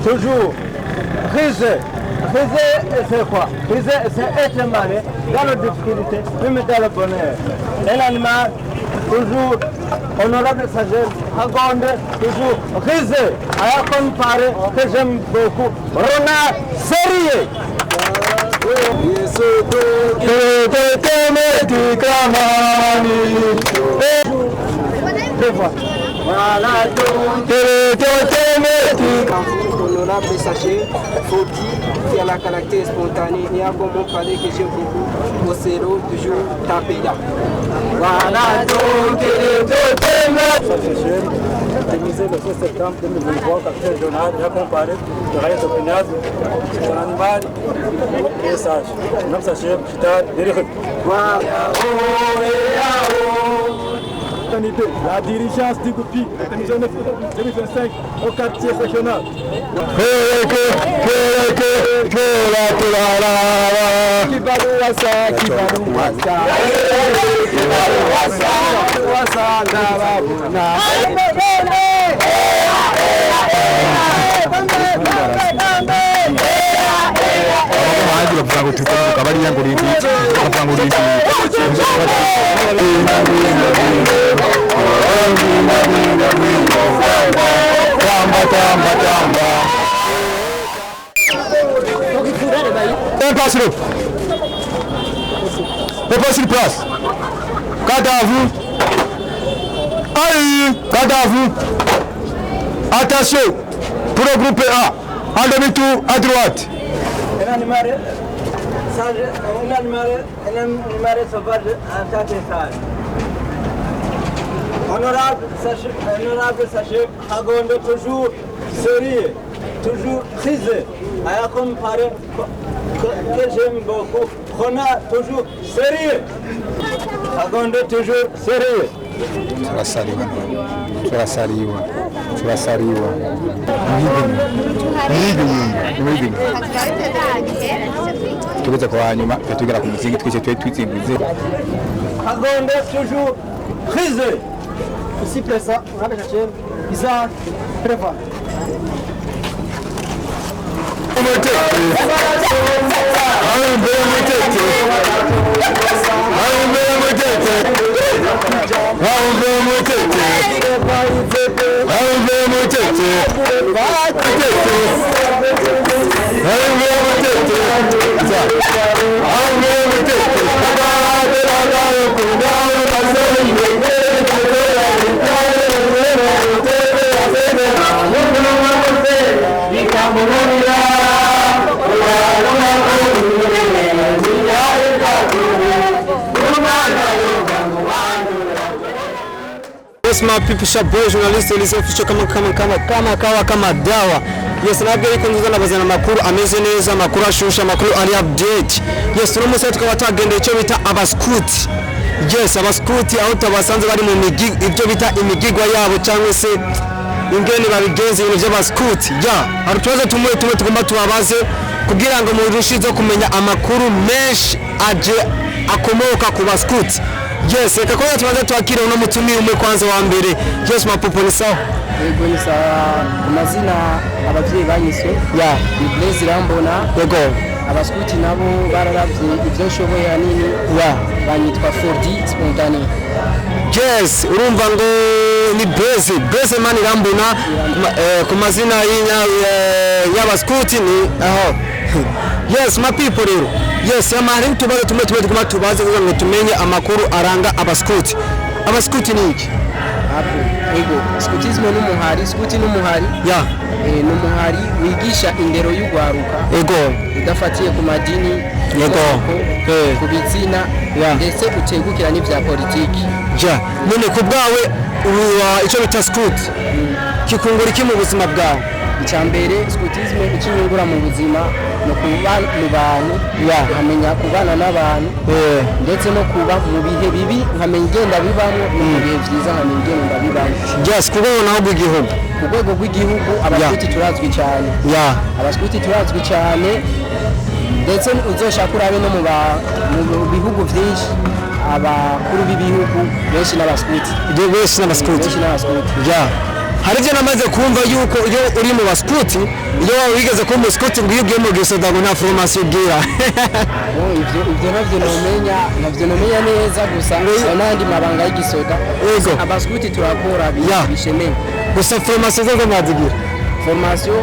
Toujours riser. Riser, c'est quoi? Riser, c'est être malin dans la difficulté, même dans le bonheur. Un animal, toujours honorable sagesse, raconte, toujours riser. Alors qu'on parle, que j'aime beaucoup. Renard, sérieux. Honorable sachet, Fauki, qui a la caractère spontané et a comment parler que j'aime beaucoup, au zéro, toujours tapé là. Voilà donc, démisé le 6 septembre 2023, capitaine Jonathan, il a comparé le rayon de Pignaz, c'est un animal et sage. Même sachet, Chita, Derek. La dirigeance du groupe de 2025 au quartier régional. Sur place. Garde à vous. Aïe, garde à vous. Attention, pour le groupe A, en demi-tour à droite. Un animal sauvage en tant que sage. Honorable sachet, raconte toujours sérieux, toujours risé. Alors comme parle que j'aime beaucoup, on a toujours sérieux. Raconte toujours sérieux. Turasariwa. Tugeze kwa nyuma tugera ku muzingi twese twitsimbuze. Raconte toujours risé. Ici présent, on a déjà cherché, ils ont préparé. Yes, my people, shop boy, journalist, listen official kama dawa. Yes, nabwo iko nziza nabazana makuru ameze neza, makuru ashusha, makuru ari update. Yes, tunomuse tukaba tagende icyo bita abascout. Yes, abascout aho tabasanze bari mu migi, ibyo bita imigigwa yabo cyangwa se ingene babigenze ibintu by'abascout. Ya, arutubaze tumwe tugomba tubabaze kugira ngo murushize kumenya amakuru menshi aje akomoka ku bascout. Yes, reka ko tubanze twakire uno mutumire umwe kwanza wa mbere. Yes, mapopo ni sawa. Yego ni sawa. Amazina abavyeyi bayise. Ya, ni Blaise Rambona. Yego. abaskuti nabo bararavye ivyo nshoboye hanini banyitwa Fordi Spontané. Yes, urumva ngo ni Beze mani rambona ku mazina y'abaskuti ni aho. Yes, my people rero. Yes, amahari tubaze kugira ngo tumenye amakuru aranga abaskuti. Abaskuti ni iki? Ego, skutisme n'umuhari, skuti n'umuhari. N'umuhari wigisha indero y'ugwaruka. Ego, udafatiye ku madini, yego, ku bitsina, ndetse utegukira n'ivya politiki. None ku bwawe icyo bita skuti kikungura iki mu buzima bwawe? Icyambere skutisme ikinyungura mu buzima no kuba mu bantu nkamenya kubana n'abantu ndetse no kuba mu bihe bibi nkamenya igenda bibamo no mu bihe byiza nkamenya igenda bibamo. Yes, kubona aho bw'igihugu ku rwego rw'igihugu abaskuti turazwi cyane. Abaskuti turazwi cyane ndetse uzoshaka urabe no mu bihugu byinshi abakuru b'ibihugu benshi n'abaskuti. Hari ibyo namaze kumva yuko iyo uri mu baskuti iyo wigeze kuba umuskuti ngo iyo ugiye mu gisoda ngo nta formation ubwira. Ibyo navyo nomenya neza gusa n'andi mabanga y'igisoda. Abaskuti turakora bishemeye gusa formation zo mazigira formation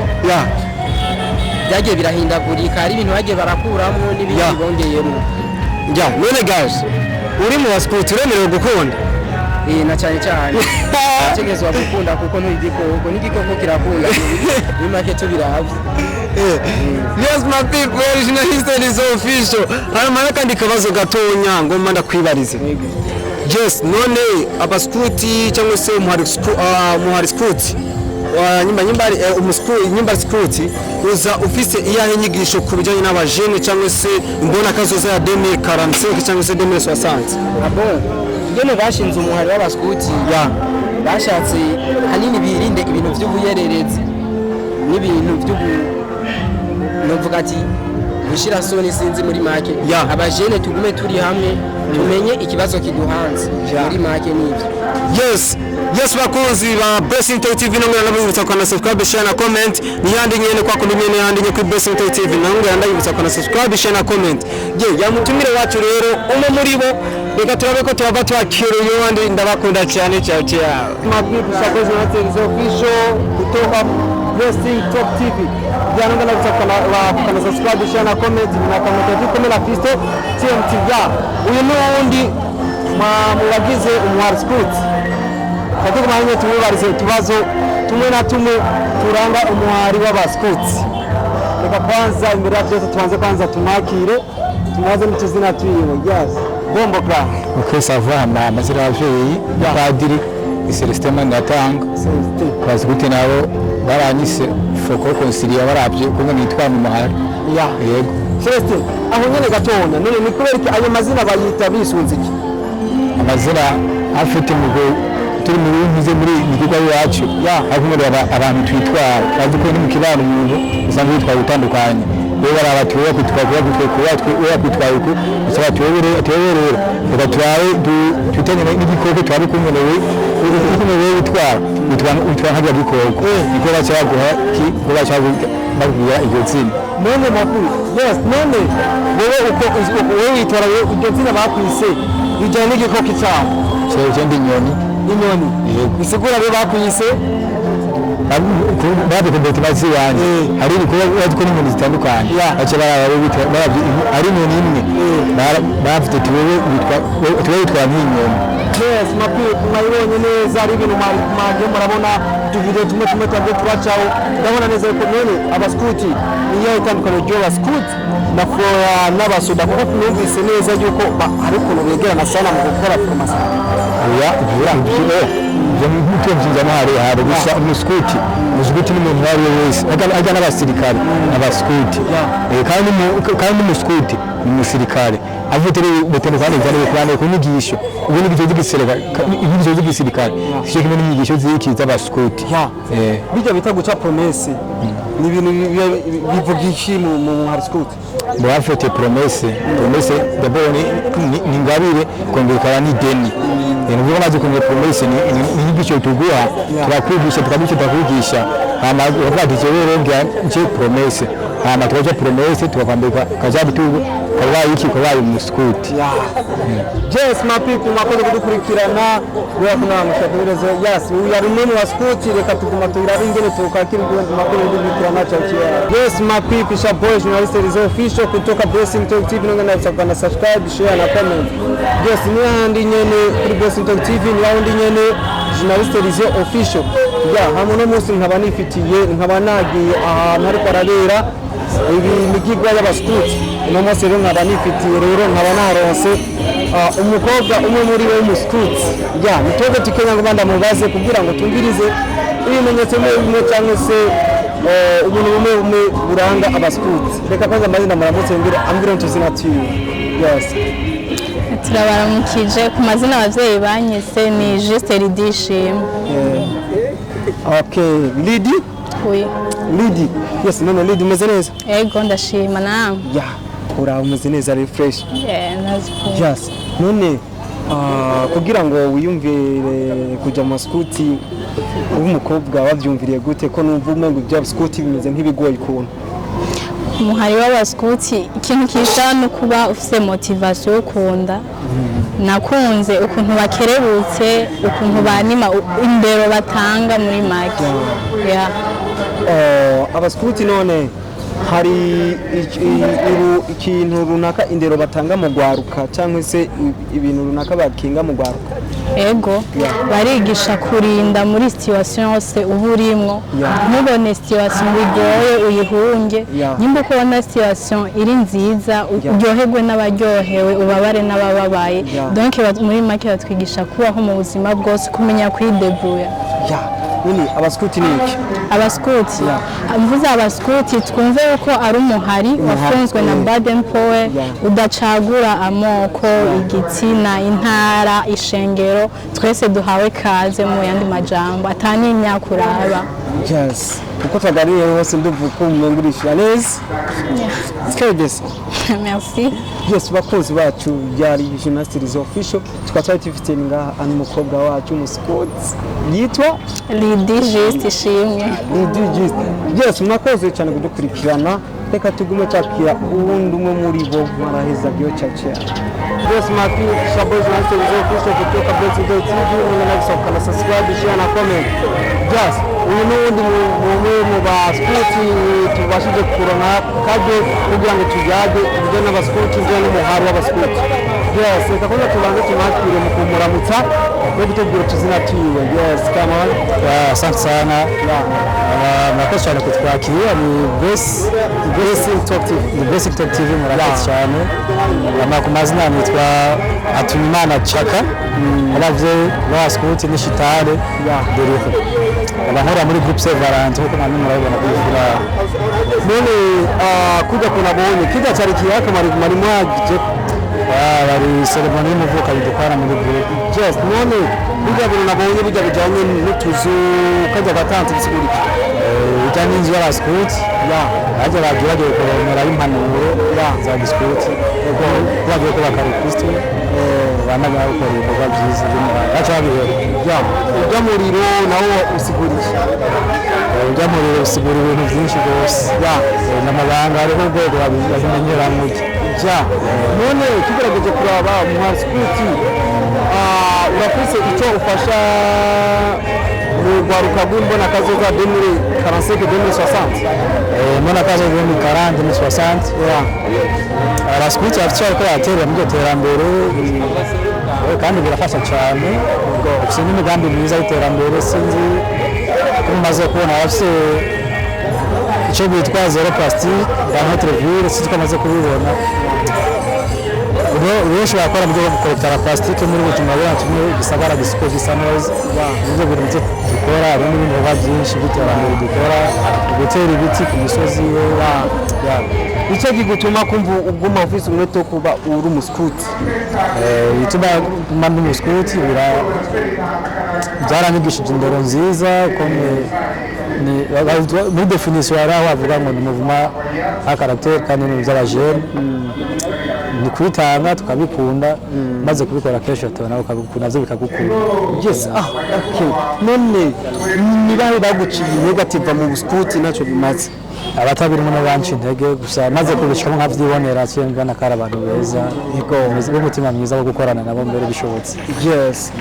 byagiye birahindagurika, hari ibintu bagiye barakuramo n'ibindi bongeyemo. None guys uri mu baskuti uremerewe gukunda? Na cyane ategezwa gukunda kuko n'igikoko kirakunda ni make tubirahavye. Yes, my people, original history is official. Haramara kandi kabazo gatonya ngo manda kwibarize. Yes, none abaskuti cyangwa se umuhari skuti nyimba skuti uza ufise iyahe nyigisho ku bijyanye n'abajene cyangwa se imbona kazoza ya 2045 cyangwa se 2060? Ngene bashinze umuhari w'abaskuti bashatse hanini birinde ibintu by'ubuyererezi n'ibintu novuga ati gushira soni sinzi muri make. Abajene tugume turi hamwe tumenye ikibazo kiduhanze muri make n'ibyo. Yes, bakunzi ba Blessing TV namwe nabibutsa kwa subscribe, share na comment. Niyandi nyene kwa kundi nyene yandi ku Blessing TV namwe ndabibutsa kwa subscribe, share na comment. Yamutumire wacu rero umwe muri bo reka turabe ko twaba twakiriye wandi ndabakunda cyane. Mabibu sakozi na televiziyo official kutoka Blessing TV. Jana ndabibutsa kwa subscribe, share na comment na commentaire kumi na Kristo TMTV. Uyu n'undi mubagize umuhari skuti Katika mahanye tumubarize utubazo tumwe na tumwe turanga umuhari w'abaskuti. Reka kwanza imbere yacu tuanze kwanza tumakire tumaze n'utuzina twiwe. Bombo kra. Okay, sava amazina y'abavyeyi Padiri Celestin Manatanga. Abaskuti nabo baranyise foko konsilia baravye kumwe nitwa mu muhari. Yego. Celestin, aho nyene gatonya none ni kubera iki ayo mazina bayita bisunze iki? Amazina afite mugo turi mu bintu muri igikorwa yacu akumwe abantu twitwara kandi ko ni mu kibano umuntu usanga yitwa gutandukanye rero barabatiwe kwitwaye uko usaba tuberere reka turawe tutanye n'igikoko twari kumwenewe witwara nk'abya gikoko niko bacyaguha ko bacyaguha iryo zina. None makuru none wowe witwara iryo zina bakwise bijyanye n'igikoko cyawe cyangwa inyoni bisigura be bakwise babikombe tumazi wanje hari ibikorwa badiko n'ibintu zitandukanye ace ari inyoni imwe bafite tuwe nk'inyoni. Yes, mapiyo mwayibonye neza ari ibintu mwaje murabona tuvideo tumwe twabyo twacaho ndabona neza ko none abaskuti niyo itandukanye ry'abaskuti na flora n'abasoda kuko twumvise neza yuko hari ukuntu begerana sana mu gukora formation. Hari gusa umuskuti ni umuntu wari wese ajya n'abasirikare abaskuti kandi umuskuti ni umusirikare afite betandukanye cyane ku nyigisho ubu n'ibyo by'igisirikare cyo kimwe n'inyigisho z'ikiza abaskuti. Bijya bita guca promesse ni ibintu bivuga iki mu hari skuti? Bafite promesse d'abord ni ngabire kongera ni deni Nubwo maze kumenya promesse ni inyigisho tuguha turakwigisha tukabikwigisha hama ukavuga rero nje promesse hama tukaje promesse tukakwambika kajabu tu kabaye iki kabaye umuskuti. Yes, my people mwakoze kudukurikirana bwa kuna mushakurezo. Yes, we are runini wa scout reka tuguma tuyirabe ingene tukakira ibyo makuru y'ibikirana cyacu. Yes, my people sha boy journalist is official kutoka Blessing Talk TV ngana na subscribe, share na comment. Yes, ni handi nyene kuri Blessing Talk TV ni handi nyene journalist is official. Ya hamwe no munsi nkaba nifitiye nkaba nagiye ahantu ariko arabera ibi migigwa y'abaskuti no munsi rero nkaba nifitiye rero nkaba naronse umukobwa umwe muri bo w'umuskuti. Ya nitoge tukenya ngo banda mubaze kugira ngo tumvirize ibimenyetso bimwe cyangwa se umuntu umwe buranga abaskuti. Reka kwanza amazina muramutse ambwira ntuzina tiyo. Yes. Turabaramukije ku mazina abavyeyi banyise ni Juste Lidishim. Okay, Lidi? Oui. Lidi. Yes, none Lidi umeze neza? Ego ndashima nawe. Ya, ura umeze neza refresh. Naziko. Yes. None kugira ngo wiyumvire kuja mu scout umukobwa wavyumviriye gute ko numva umengo ibyo scout bimeze nk'ibigoye kuntu? Umuhari w'abaskuti ikintu kisha no kuba ufite motivation yo kunda. Nakunze ukuntu bakerebutse, ukuntu banima indero batanga muri make. Yeah. Abaskuti none hari ikintu runaka indero batanga mu gwaruka cyangwa se ibintu runaka bakinga mu gwaruka? Ego barigisha kurinda muri situation yose uburimwo, mubone situation bigoye uyihunge, nimba kubona situation iri nziza uryoherwe n'abaryohewe ubabare n'abababaye. Donc muri make batwigisha kubaho mu buzima bwose kumenya kwidebrouiller. Nini abaskuti ni iki? Abaskuti mvuze abaskuti twumve uko ari umuhari wafunzwe na Baden Powell udacagura amoko, igitsina, intara, ishengero, twese duhawe kaze mu yandi majambo ataninya kuraba. Yes. Uko twagariye hose nduvuko umengurisha neza. Skebes. Merci. Yes, bakozi bacu byari journalist official twatwaye tifite ngaha an mukobwa wacu muscout yitwa Lidi Juste Shimwe. Lidi Juste. Yes, mwakoze cyane kudukurikirana. Reka tugume cyakira ubundi umwe muri bo maraheza byo cyakira. Yes, Mati Shaboy journalist official kutoka Blessing Talk TV na subscribe na subscribe, share na comment. Yes, uyu n'undi mu baskuti tubashije kurona kaje kugira ngo tujyage ibyo n'abaskuti byo n'umuhari w'abaskuti. Yes, reka kwanza tubanze tumakire mu kumuramutsa no gutubwira tuzina tiwe. Yes, come on. Asante sana. Mwakoze cyane kutwakira ni Blessing Talk TV. Blessing Talk TV murakoze cyane. Ku mazina nitwa Hatunimana Chaka. Abavyeyi b'abaskuti n'ishitare deriho. Abahora muri groupe Sevarant uko namwe murabibona kuri none kuja kunabonye kija cyari kiyaka mari mwagije bari ceremony y'umuvuka bidukwana muri groupe. Just none bijya bintu nabonye bijya bijanye n'utuzu kajya gatantse bisigurike bijanye n'inzu y'abaskuti baje bagiye kuremera impanuro za biskuti ubwo bagiye kubaka Kristo bana bakora ibikorwa byiza bacha babihera ujya muriro nawo usigurike ujya muriro usigura ibintu byinshi rwose n'amabanga ariho rwego babimenyera muke none tugerageje kuraba mu haskuti urafise icyo ufasha mu gwaruka rw'imbona kazoza 2045 2060 mbona kazoza 2040 2060 abaskuti bafite ko batera mu terambere kandi birafasha cyane ufite n'imigambi myiza y'iterambere sinzi kumaze kubona bafite icyo bitwa zero plastic dans notre ville si twamaze kubibona benshi bakora mu byo gukoresha plastic muri butuma bwacu gisagara gisa neza ibyo bintu dukora ibindi bikorwa byinshi biterambere dukora gutera ibiti ku misozi icyo gituma kumva uguma office umweto kuba uri umuskuti bituma mandi umuskuti byaranyigishije indero nziza muri definition yari aho bavuga ngo ni mouvement à caractère kandi ni by'abajene ni kwitanga tukabikunda maze kubikora kenshi tubona ukabikunda navyo bikagukunda. Yes, okay. None nibahe baguciye negative mu scout naco bimaze? Abatabirimo n'abanci intege gusa maze kubishikamo nkavyibonera cyangwa nakara abantu beza yego umutima mwiza wo gukorana nabo mbere bishobotse. Yes.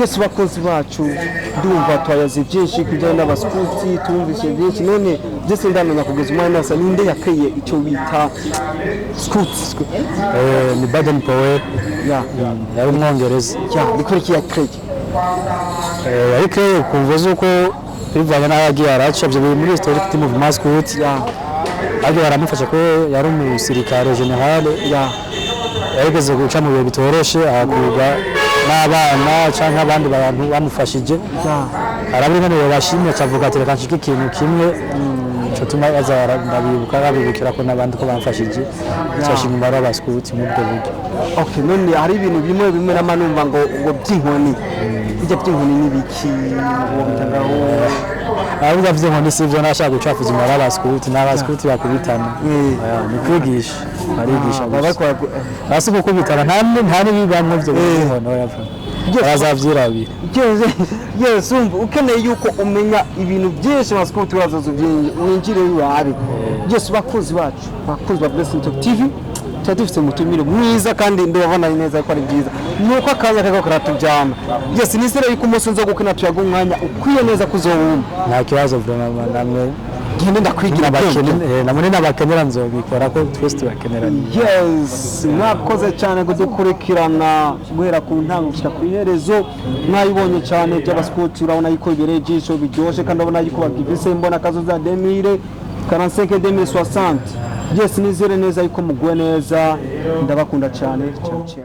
Yes, bakozi bacu ndumva twayaze byinshi kujyana n'abaskuti tumvise byinshi none byese ndamenya kugeza umwana nasa ninde yakeye icyo bita scout. Ni Baden Powell yari umwongereza bikora iki yakeye ariko kumvuze uko bivanye n'abagiye araca byo muri historic team of mascot agiye baramufasha ko yari umusirikare general yarigeze guca mu bihe bitoroshe ahakurwa n'abana cyangwa abandi bantu bamufashije arabiri none bashimye cavuga ati reka nshike ikintu kimwe cyo tuma bazara ndabibukira ko n'abandi ko bamfashije cyashimye imbara abaskuti mu bwo buryo. Okay, none hari ibintu bimwe n'amanumva ngo by'inkoni bijya by'inkoni n'ibiki ngo bitangaho avuga vy'inkoni sivyo nashaka gucafuza imbara abaskuti n'abaskuti bakubitana ni kwigisha barigisha basi ko kubitana nta n'ibibamwe byo by'inkoni yapfa arazavyirabira. Yes, ukeneye yuko umenya ibintu byinshi abaskuti bazazo byinshi winjire wabi. Yes, bakozi bacu bakozi ba Blessing Talk TV dufite umutumire mwiza kandi ndabona neza ko ari byiza nuko akaza kako karatujyana. Yes, nisere yuko umunsi nzo gukina tuyaga umwanya ukwiye neza kuzowumva nta kibazo vraiment namwe gende ndakwigira bakene namwe n'abakenera nzobikora ko twese tubakenera. Yes, mwakoze cyane kudukurikirana guhera ku ntango gushika ku iherezo mwayibonye cyane by'abaskuti urabona yuko ibereye ijisho biryoshe kandi urabona yuko bagivise mbona kazo za 2045 2060. Yes, nizere neza yuko mugwe neza ndabakunda cyane. Ciao ciao.